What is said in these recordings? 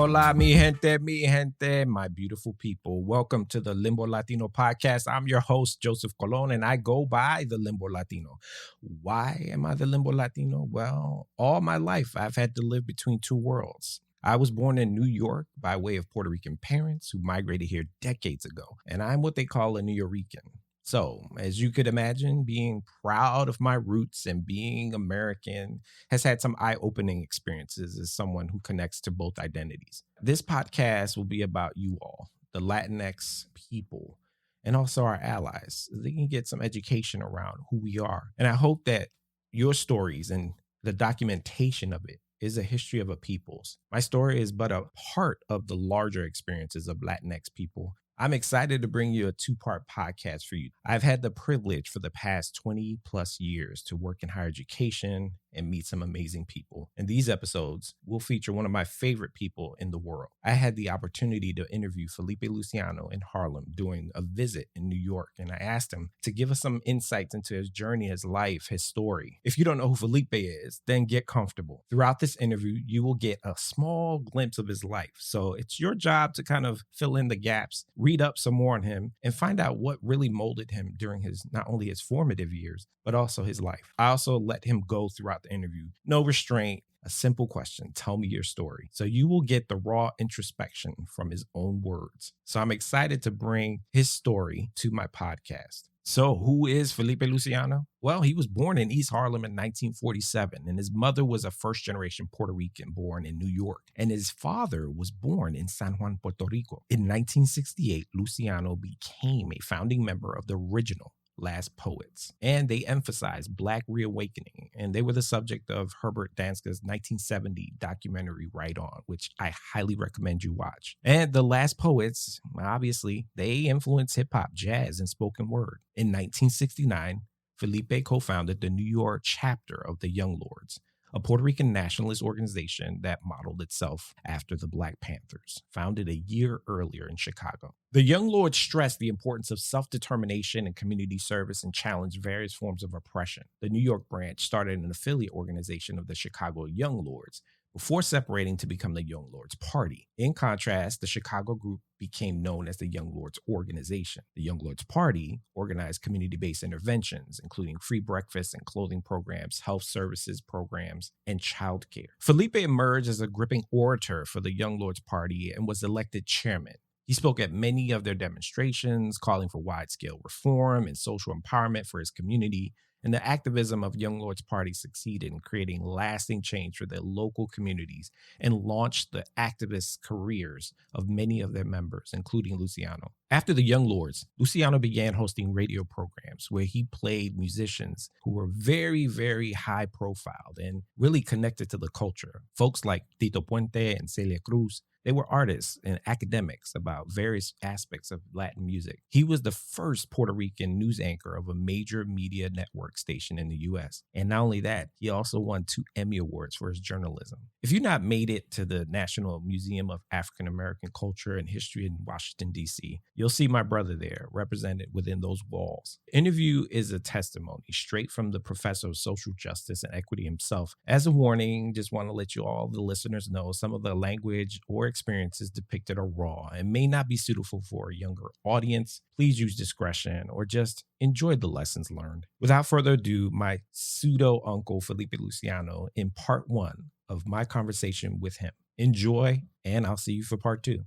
Hola, mi gente, my beautiful people. Welcome to the Limbo Latino podcast. I'm your host, Joseph Colon, and I go by the Limbo Latino. Why am I the Limbo Latino? Well, all my life, I've had to live between two worlds. I was born in New York by way of Puerto Rican parents who migrated here decades ago, and I'm what they call a New Yorican. So, as you could imagine, being proud of my roots and being American has had some eye-opening experiences as someone who connects to both identities. This podcast will be about you all, the Latinx people, and also our allies, so they can get some education around who we are. And I hope that your stories and the documentation of it is a history of a people's. My story is but a part of the larger experiences of Latinx people. I'm excited to bring you a two-part podcast for you. I've had the privilege for the past 20 plus years to work in higher education and meet some amazing people. In these episodes, we'll feature one of my favorite people in the world. I had the opportunity to interview Felipe Luciano in Harlem during a visit in New York, and I asked him to give us some insights into his journey, his life, his story. If you don't know who Felipe is, then get comfortable. Throughout this interview, you will get a small glimpse of his life. So it's your job to kind of fill in the gaps, read up some more on him, and find out what really molded him during his, not only his formative years, but also his life. I also let him go throughout the interview. No restraint, a simple question. Tell me your story. So you will get the raw introspection from his own words. So I'm excited to bring his story to my podcast. So who is Felipe Luciano? Well, he was born in East Harlem in 1947, and his mother was a first-generation Puerto Rican born in New York, and his father was born in San Juan, Puerto Rico. In 1968, Luciano became a founding member of the original Last Poets, and they emphasized Black reawakening, and they were the subject of Herbert Danska's 1970 documentary Right On, which I highly recommend you watch. And the Last Poets, obviously, they influenced hip-hop, jazz, and spoken word. In 1969, Felipe co-founded the New York chapter of the Young Lords, a Puerto Rican nationalist organization that modeled itself after the Black Panthers, founded a year earlier in Chicago. The Young Lords stressed the importance of self-determination and community service and challenged various forms of oppression. The New York branch started an affiliate organization of the Chicago Young Lords before separating to become the Young Lords Party. In contrast, the Chicago group became known as the Young Lords Organization. The Young Lords Party organized community-based interventions, including free breakfast and clothing programs, health services programs, and childcare. Felipe emerged as a gripping orator for the Young Lords Party and was elected chairman. He spoke at many of their demonstrations, calling for wide-scale reform and social empowerment for his community, and the activism of Young Lords Party succeeded in creating lasting change for their local communities and launched the activist careers of many of their members, including Luciano. After the Young Lords, Luciano began hosting radio programs where he played musicians who were very, very high profiled and really connected to the culture. Folks like Tito Puente and Celia Cruz. They were artists and academics about various aspects of Latin music. He was the first Puerto Rican news anchor of a major media network station in the U.S. And not only that, he also won 2 Emmy Awards for his journalism. If you've not made it to the National Museum of African American Culture and History in Washington, D.C., you'll see my brother there represented within those walls. The interview is a testimony straight from the professor of social justice and equity himself. As a warning, just want to let you all, the listeners, know some of the language or experiences depicted are raw and may not be suitable for a younger audience. Please use discretion or just enjoy the lessons learned. Without further ado, my pseudo-uncle Felipe Luciano in part 1 of my conversation with him. Enjoy, and I'll see you for part 2.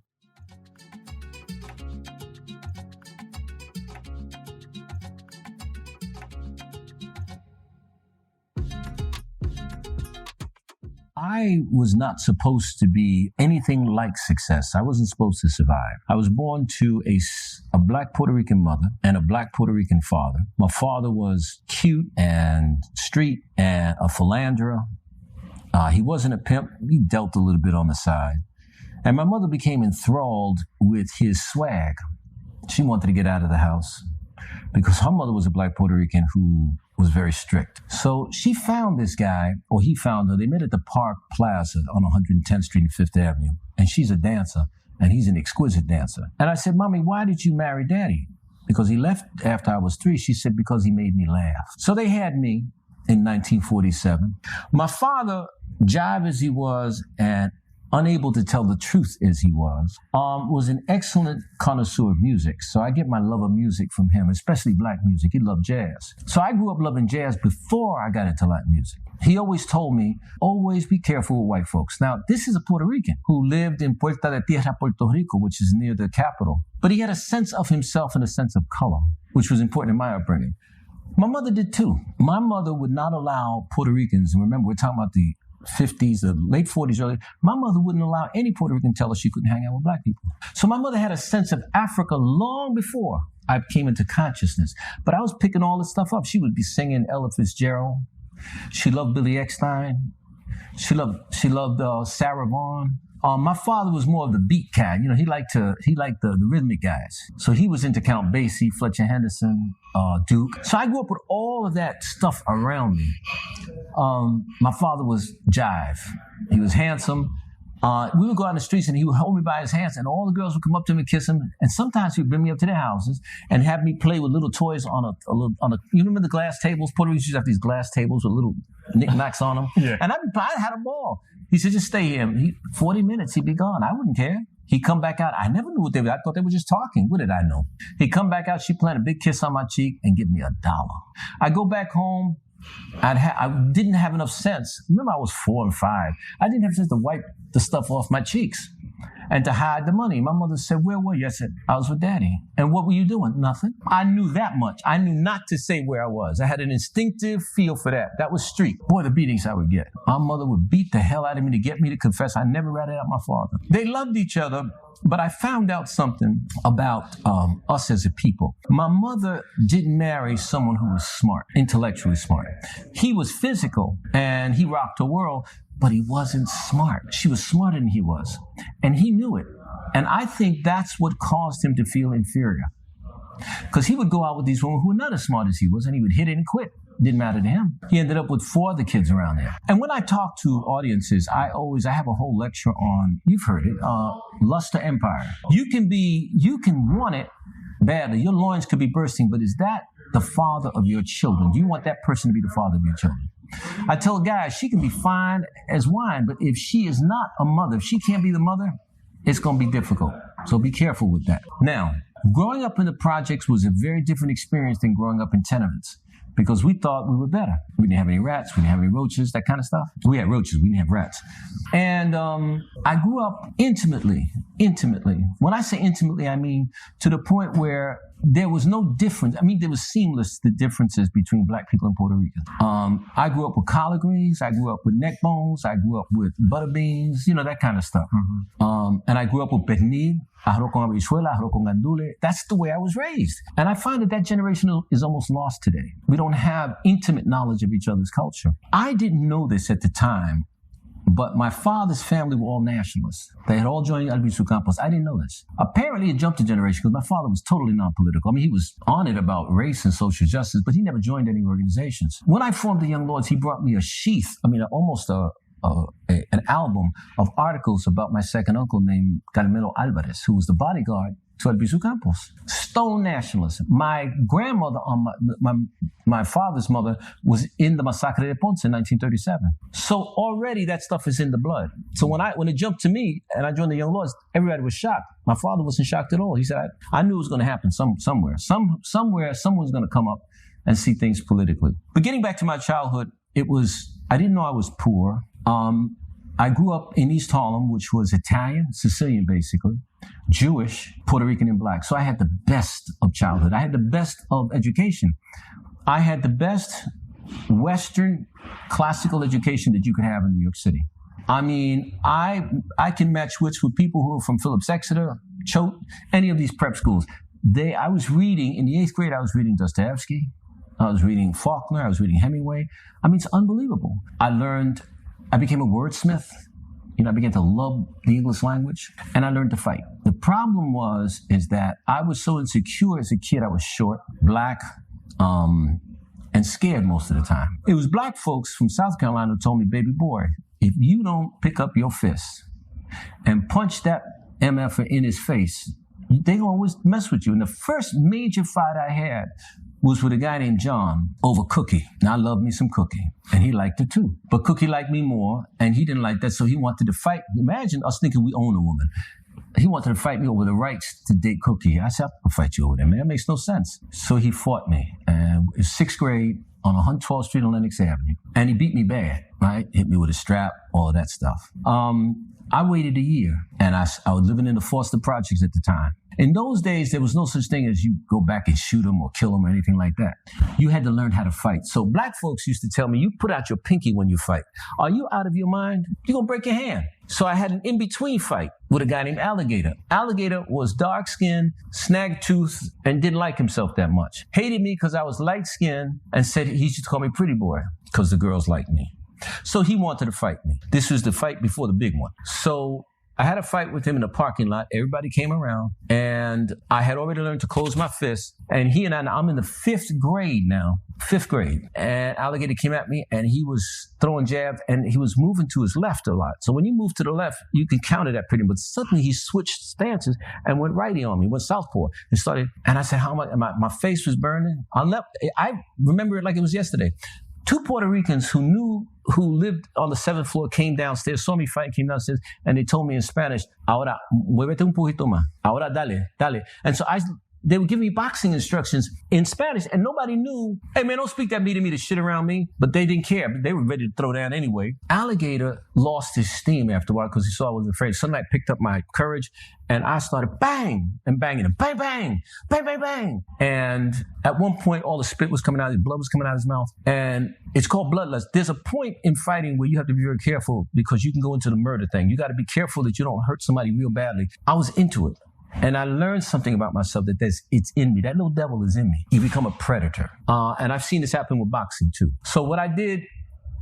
I was not supposed to be anything like success. I wasn't supposed to survive. I was born to a Black Puerto Rican mother and a Black Puerto Rican father. My father was cute and street and a philanderer. He wasn't a pimp. He dealt a little bit on the side. And my mother became enthralled with his swag. She wanted to get out of the house because her mother was a Black Puerto Rican who was very strict. So she found this guy, or he found her. They met at the Park Plaza on 110th Street and 5th Avenue. And she's a dancer, and he's an exquisite dancer. And I said, Mommy, why did you marry Daddy? Because he left after I was 3. She said, because he made me laugh. So they had me in 1947. My father, jive as he was, and unable to tell the truth as he was an excellent connoisseur of music. So I get my love of music from him, especially black music. He loved jazz. So I grew up loving jazz before I got into Latin music. He always told me, always be careful with white folks. Now, this is a Puerto Rican who lived in Puerta de Tierra, Puerto Rico, which is near the capital. But he had a sense of himself and a sense of color, which was important in my upbringing. My mother did too. My mother would not allow Puerto Ricans, and remember, we're talking about the 50s, the late 40s, early. My mother wouldn't allow any Puerto Rican to tell her she couldn't hang out with black people. So my mother had a sense of Africa long before I came into consciousness. But I was picking all this stuff up. She would be singing Ella Fitzgerald. She loved Billy Eckstine. She loved Sarah Vaughan. My father was more of the beat cat. You know, he liked the rhythmic guys. So he was into Count Basie, Fletcher Henderson, Duke. So I grew up with all of that stuff around me. My father was jive. He was handsome. We would go out in the streets and he would hold me by his hands and all the girls would come up to him and kiss him. And sometimes he would bring me up to their houses and have me play with little toys on a you remember the glass tables? Puerto Ricans used to have these glass tables with little knickknacks on them. Yeah. And I had a ball. He said, just stay here. 40 minutes, he'd be gone. I wouldn't care. He'd come back out. I never knew what they were. I thought they were just talking. What did I know? He'd come back out. She'd plant a big kiss on my cheek and give me $1. I go back home. I didn't have enough sense. Remember, I was 4 and 5. I didn't have sense to wipe the stuff off my cheeks and to hide the money. My mother said, where were you? I said, I was with Daddy. And what were you doing? Nothing. I knew that much. I knew not to say where I was. I had an instinctive feel for that. That was street. Boy, the beatings I would get. My mother would beat the hell out of me to get me to confess. I never ratted out my father. They loved each other. But I found out something about us as a people. My mother didn't marry someone who was smart, intellectually smart. He was physical and he rocked the world, but he wasn't smart. She was smarter than he was. And he knew it. And I think that's what caused him to feel inferior. Because he would go out with these women who were not as smart as he was, and he would hit it and quit. Didn't matter to him. He ended up with 4 other kids around there. And when I talk to audiences, I have a whole lecture on, you've heard it, lust or empire. You can want it badly. Your loins could be bursting, but is that the father of your children? Do you want that person to be the father of your children? I tell guys, she can be fine as wine, but if she is not a mother, if she can't be the mother, it's going to be difficult. So be careful with that. Now, growing up in the projects was a very different experience than growing up in tenements. Because we thought we were better. We didn't have any rats. We didn't have any roaches, that kind of stuff. We had roaches. We didn't have rats. And I grew up intimately. When I say intimately, I mean to the point where there was no difference. I mean, there was seamless, the differences between black people and Puerto Ricans. I grew up with collard greens. I grew up with neck bones. I grew up with butter beans, that kind of stuff. Mm-hmm. And I grew up with pernil, arroz con habichuela, arroz con gandule. That's the way I was raised. And I find that generation is almost lost today. We don't have intimate knowledge of each other's culture. I didn't know this at the time, but my father's family were all nationalists. They had all joined Albizu Campos. I didn't know this. Apparently, it jumped a generation because my father was totally non-political. I mean, he was on it about race and social justice, but he never joined any organizations. When I formed the Young Lords, he brought me a sheath, almost an album of articles about my second uncle named Carmelo Alvarez, who was the bodyguard to Albizu Campos. Stone nationalist. My grandmother on my father's mother was in the Massacre de Ponce in 1937. So already that stuff is in the blood. So when it jumped to me and I joined the Young Lords, everybody was shocked. My father wasn't shocked at all. He said, I knew it was going to happen somewhere. Somewhere someone's going to come up and see things politically. But getting back to my childhood, I didn't know I was poor. I grew up in East Harlem, which was Italian, Sicilian basically, Jewish, Puerto Rican, and black. So I had the best of childhood. I had the best of education. I had the best Western classical education that you could have in New York City. I mean, I can match wits with people who are from Phillips Exeter, Choate, any of these prep schools. I was reading, in the 8th grade, I was reading Dostoevsky. I was reading Faulkner. I was reading Hemingway. I mean, it's unbelievable. I became a wordsmith. I began to love the English language, and I learned to fight. The problem is that I was so insecure as a kid. I was short, black, and scared most of the time. It was black folks from South Carolina who told me, baby boy, if you don't pick up your fist and punch that MFer in his face, they always mess with you. And the first major fight I had was with a guy named John over Cookie. Now, I love me some Cookie, and he liked her too. But Cookie liked me more, and he didn't like that, so he wanted to fight. Imagine us thinking we own a woman. He wanted to fight me over the rights to date Cookie. I said, I'll fight you over there, man. That makes no sense. So he fought me, and it was 6th grade on 112th Street on Lenox Avenue. And he beat me bad, right? Hit me with a strap, all of that stuff. I waited a year, and I was living in the Foster Projects at the time. In those days, there was no such thing as you go back and shoot them or kill them or anything like that. You had to learn how to fight. So black folks used to tell me, you put out your pinky when you fight. Are you out of your mind? You're going to break your hand. So I had an in-between fight with a guy named Alligator. Alligator was dark-skinned, snag-toothed, and didn't like himself that much. Hated me because I was light-skinned and said he used to call me pretty boy because the girls liked me. So he wanted to fight me. This was the fight before the big one. So I had a fight with him in the parking lot. Everybody came around, and I had already learned to close my fist. And he and I'm in the 5th grade now, 5th grade. And Alligator came at me, and he was throwing jabs, and he was moving to his left a lot. So when you move to the left, you can counter that pretty much. Suddenly he switched stances and went righty on me, went southpaw, and started. And I said, how much? My face was burning. I remember it like it was yesterday. 2 Puerto Ricans who lived on the 7th floor came downstairs, saw me fight, came downstairs, and they told me in Spanish, ahora, muévete un poquito más. Ahora, dale. And so they would give me boxing instructions in Spanish, and nobody knew, hey man, don't speak that mean to me to shit around me. But they didn't care. They were ready to throw down anyway. Alligator lost his steam after a while because he saw I was afraid. Suddenly I picked up my courage, and I started bang and banging him. Bang, bang, bang, bang, bang. And at one point, all the spit was coming out, his blood was coming out of his mouth. And it's called bloodlust. There's a point in fighting where you have to be very careful because you can go into the murder thing. You got to be careful that you don't hurt somebody real badly. I was into it. And I learned something about myself that it's in me. That little devil is in me. You become a predator. And I've seen this happen with boxing too. So what I did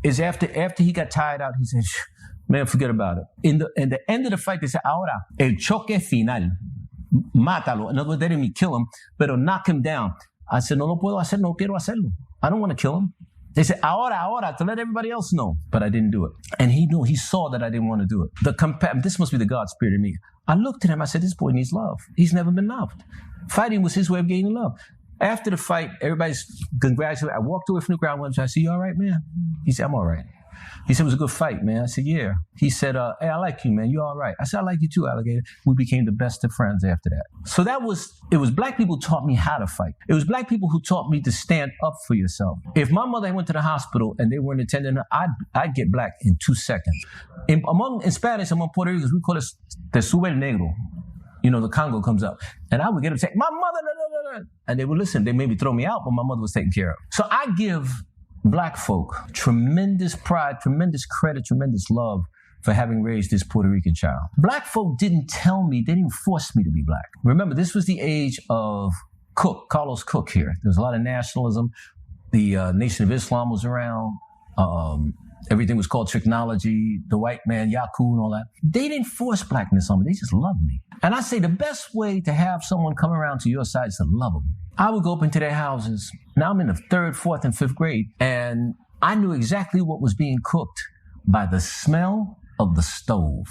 is after he got tired out, he said, man, forget about it. In the end of the fight, they said, ahora, el choque final. Mátalo. In other words, they didn't mean kill him, but knock him down. I said, no puedo hacerlo, no quiero hacerlo. I don't want to kill him. They said, ahora, to let everybody else know. But I didn't do it. And he saw that I didn't want to do it. This must be the God spirit in me. I looked at him, I said, this boy needs love. He's never been loved. Fighting was his way of gaining love. After the fight, everybody's congratulating. I walked away from the ground once. I said, you all right, man? He said, I'm all right. He said, it was a good fight, man. I said, yeah. He said, hey, I like you, man. You all right? I said, I like you too, Alligator. We became the best of friends after that. So it was black people who taught me how to fight. It was black people who taught me to stand up for yourself. If my mother went to the hospital and they weren't attending her, I'd get black in 2 seconds. In Spanish, among Puerto Ricans, we call it te sube el negro. You know, the Congo comes up. And I would get them say, my mother, and they would listen. They maybe throw me out, but my mother was taken care of. So I give black folk tremendous pride, tremendous credit, tremendous love for having raised this Puerto Rican child. Black folk didn't tell me, they didn't force me to be black. Remember, this was the age of Carlos Cook here. There was a lot of nationalism. The Nation of Islam was around. Everything was called technology, the white man, Yaku and all that. They didn't force blackness on me. They just loved me. And I say the best way to have someone come around to your side is to love them. I would go up into their houses. Now I'm in the 3rd, 4th, and 5th grade, and I knew exactly what was being cooked by the smell of the stove.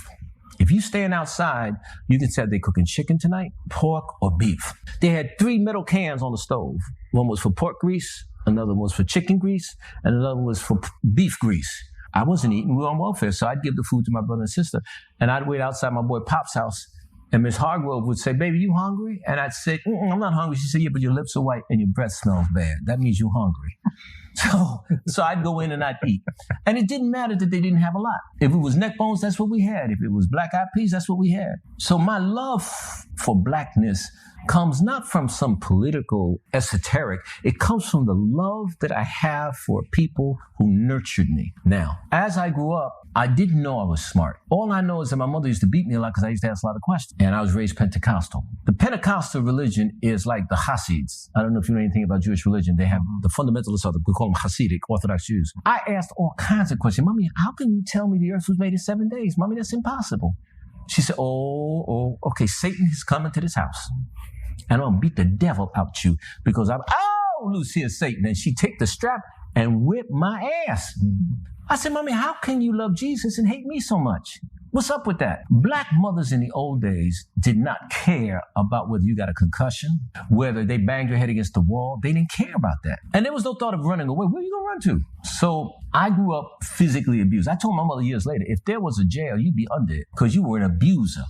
If you stand outside, you can say they're cooking chicken tonight, pork, or beef. They had 3 metal cans on the stove. One was for pork grease, another one was for chicken grease, and another one was for beef grease. I wasn't eating. We were on welfare, so I'd give the food to my brother and sister, and I'd wait outside my boy Pop's house, and Miss Hargrove would say, baby, you hungry? And I'd say, I'm not hungry. She said, yeah, but your lips are white and your breath smells bad. That means you're hungry. So I'd go in and I'd eat. And it didn't matter that they didn't have a lot. If it was neck bones, that's what we had. If it was black-eyed peas, that's what we had. So my love for blackness comes not from some political esoteric. It comes from the love that I have for people who nurtured me. Now, as I grew up, I didn't know I was smart. All I know is that my mother used to beat me a lot because I used to ask a lot of questions. And I was raised Pentecostal. The Pentecostal religion is like the Hasids. I don't know if you know anything about Jewish religion. They have the fundamentalists, we call them Hasidic, Orthodox Jews. I asked all kinds of questions. Mommy, how can you tell me the earth was made in 7 days? Mommy, that's impossible. She said, okay, Satan has come into this house. And I'm going to beat the devil out you because Lucian Satan. And she'd take the strap and whipped my ass. I said, Mommy, how can you love Jesus and hate me so much? What's up with that? Black mothers in the old days did not care about whether you got a concussion, whether they banged your head against the wall. They didn't care about that. And there was no thought of running away. Where are you going to run to? So I grew up physically abused. I told my mother years later, if there was a jail, you'd be under it because you were an abuser.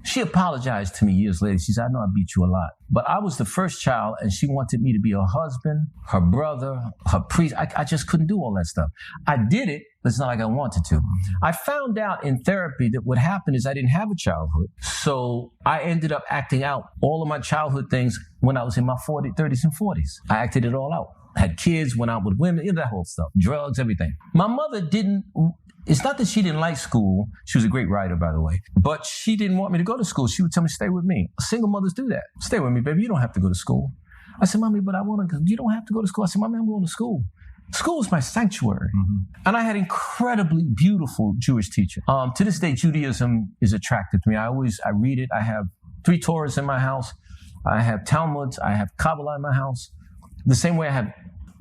She apologized to me years later. She said, I know I beat you a lot. But I was the first child, and she wanted me to be her husband, her brother, her priest. I just couldn't do all that stuff. I did it, but it's not like I wanted to. I found out in therapy that what happened is I didn't have a childhood. So I ended up acting out all of my childhood things when I was in my 30s and 40s. I acted it all out. I had kids, went out with women, that whole stuff, drugs, everything. My mother didn't... It's not that she didn't like school. She was a great writer, by the way. But she didn't want me to go to school. She would tell me, stay with me. Single mothers do that. Stay with me, baby. You don't have to go to school. I said, Mommy, but I want to go. You don't have to go to school. I said, Mommy, I'm going to school. School is my sanctuary. And I had incredibly beautiful Jewish teachers. To this day, Judaism is attractive to me. I read it. I have 3 Torahs in my house. I have Talmuds. I have Kabbalah in my house. The same way I have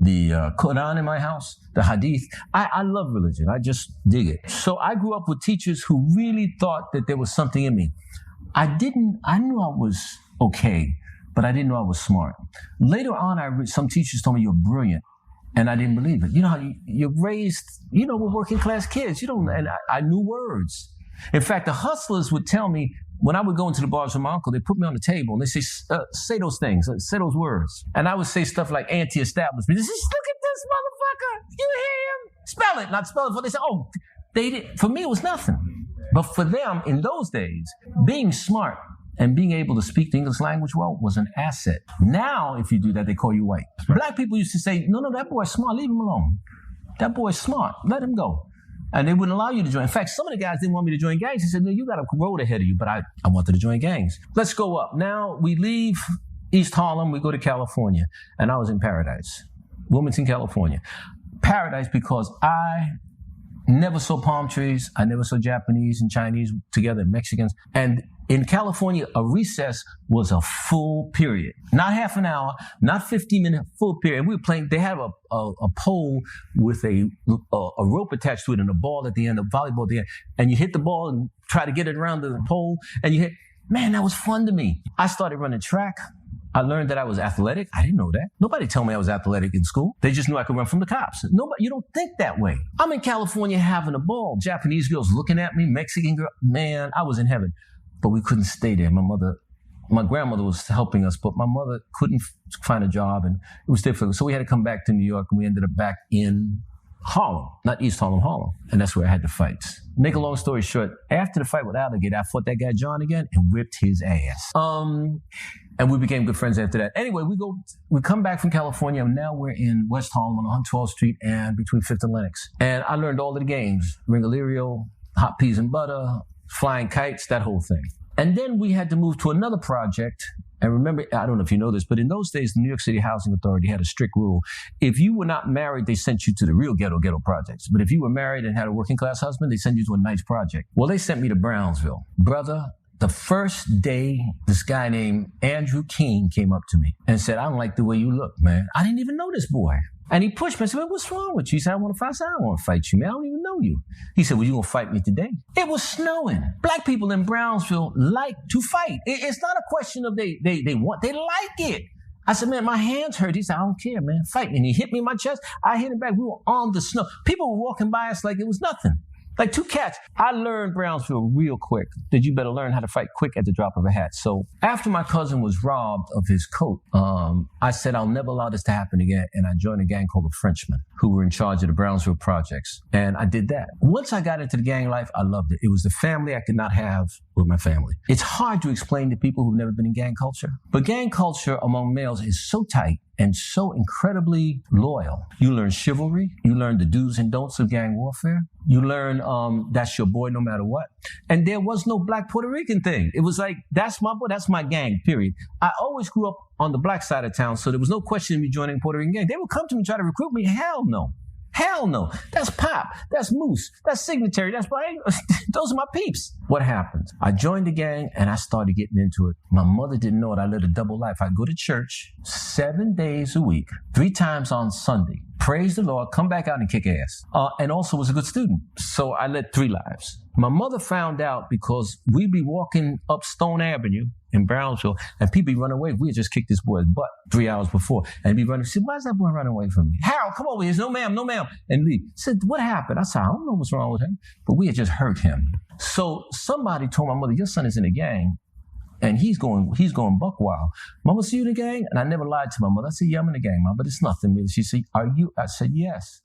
the Quran in my house, the Hadith. I love religion. I just dig it. So I grew up with teachers who really thought that there was something in me. I knew I was okay, but I didn't know I was smart. Later on, some teachers told me you're brilliant, and I didn't believe it. You know how you're raised, with working class kids. And I knew words. In fact, the hustlers would tell me, when I would go into the bars with my uncle, they put me on the table and they say, say those things, say those words. And I would say stuff like anti-establishment. They say, look at this motherfucker. You hear him? Spell it, not spell it. They say, they did. For me, it was nothing. But for them, in those days, being smart and being able to speak the English language well was an asset. Now, if you do that, they call you white. Black people used to say, no, that boy's smart. Leave him alone. That boy's smart. Let him go. And they wouldn't allow you to join. In fact, some of the guys didn't want me to join gangs. They said, no, you got a road ahead of you. But I wanted to join gangs. Let's go up. Now we leave East Harlem. We go to California. And I was in Paradise. Wilmington, California. Paradise because I never saw palm trees. I never saw Japanese and Chinese together, Mexicans. And in California, a recess was a full period. Not half an hour, not 15-minute, full period. And we were playing, they had a pole with a rope attached to it and a ball at the end, a volleyball at the end. And you hit the ball and try to get it around the pole. And you hit, man, that was fun to me. I started running track. I learned that I was athletic. I didn't know that. Nobody told me I was athletic in school. They just knew I could run from the cops. Nobody, you don't think that way. I'm in California having a ball. Japanese girls looking at me, Mexican girl. Man, I was in heaven. But we couldn't stay there. My grandmother was helping us, but my mother couldn't find a job, and it was difficult. So we had to come back to New York, and we ended up back in Harlem, not East Harlem, Harlem. And that's where I had the fights. Make a long story short, after the fight with Alligator, I fought that guy John again and whipped his ass. And we became good friends after that. Anyway, we come back from California, and now we're in West Harlem on 112th Street and between 5th and Lenox. And I learned all of the games, Ringalerio, hot peas and butter, flying kites, that whole thing. And then we had to move to another project. And remember, I don't know if you know this, but in those days, the New York City Housing Authority had a strict rule. If you were not married, they sent you to the real ghetto projects. But if you were married and had a working class husband, they sent you to a nice project. Well, they sent me to Brownsville. Brother, the first day, this guy named Andrew King came up to me and said, I don't like the way you look, man. I didn't even know this boy. And he pushed me and said, well, what's wrong with you? He said, I want to fight. I said, I don't want to fight you, man. I don't even know you. He said, well, you going to fight me today? It was snowing. Black people in Brownsville like to fight. It's not a question of they like it. I said, man, my hands hurt. He said, I don't care, man. Fight me. And he hit me in my chest. I hit him back. We were on the snow. People were walking by us like it was nothing. Like 2 cats. I learned Brownsville real quick that you better learn how to fight quick at the drop of a hat. So after my cousin was robbed of his coat, I said, I'll never allow this to happen again. And I joined a gang called the Frenchmen, who were in charge of the Brownsville projects. And I did that. Once I got into the gang life, I loved it. It was the family I could not have with my family. It's hard to explain to people who've never been in gang culture. But gang culture among males is so tight and so incredibly loyal. You learn chivalry. You learn the do's and don'ts of gang warfare. You learn that's your boy no matter what. And there was no black Puerto Rican thing. It was like, that's my boy, that's my gang, period. I always grew up on the black side of town, so there was no question of me joining a Puerto Rican gang. They would come to me and try to recruit me. Hell no. Hell no. That's Pop. That's Moose. That's Signatory. That's Brian. Those are my peeps. What happened? I joined the gang and I started getting into it. My mother didn't know it. I led a double life. I'd go to church 7 days a week, 3 times on Sunday, praise the Lord, come back out and kick ass. And also was a good student. So I led 3 lives. My mother found out because we'd be walking up Stone Avenue in Brownsville and people be running away. We had just kicked this boy's butt 3 hours before. And he'd be running. She said, why is that boy running away from me? Harold, come over here. No, ma'am, no, ma'am. And Lee said, what happened? I said, I don't know what's wrong with him. But we had just hurt him. So somebody told my mother, your son is in a gang. And he's going buck wild. Mama, see you in the gang? And I never lied to my mother. I said, yeah, I'm in the gang, Mom, but it's nothing. She said, are you? I said, yes.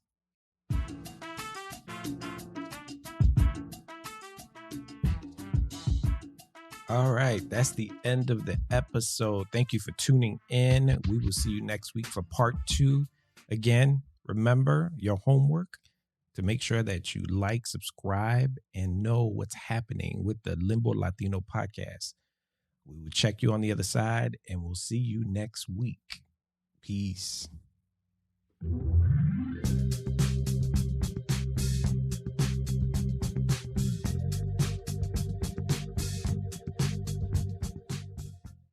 All right, that's the end of the episode. Thank you for tuning in. We will see you next week for part 2. Again, remember your homework to make sure that you like, subscribe, and know what's happening with the Limbo Latino podcast. We will check you on the other side, and we'll see you next week. Peace.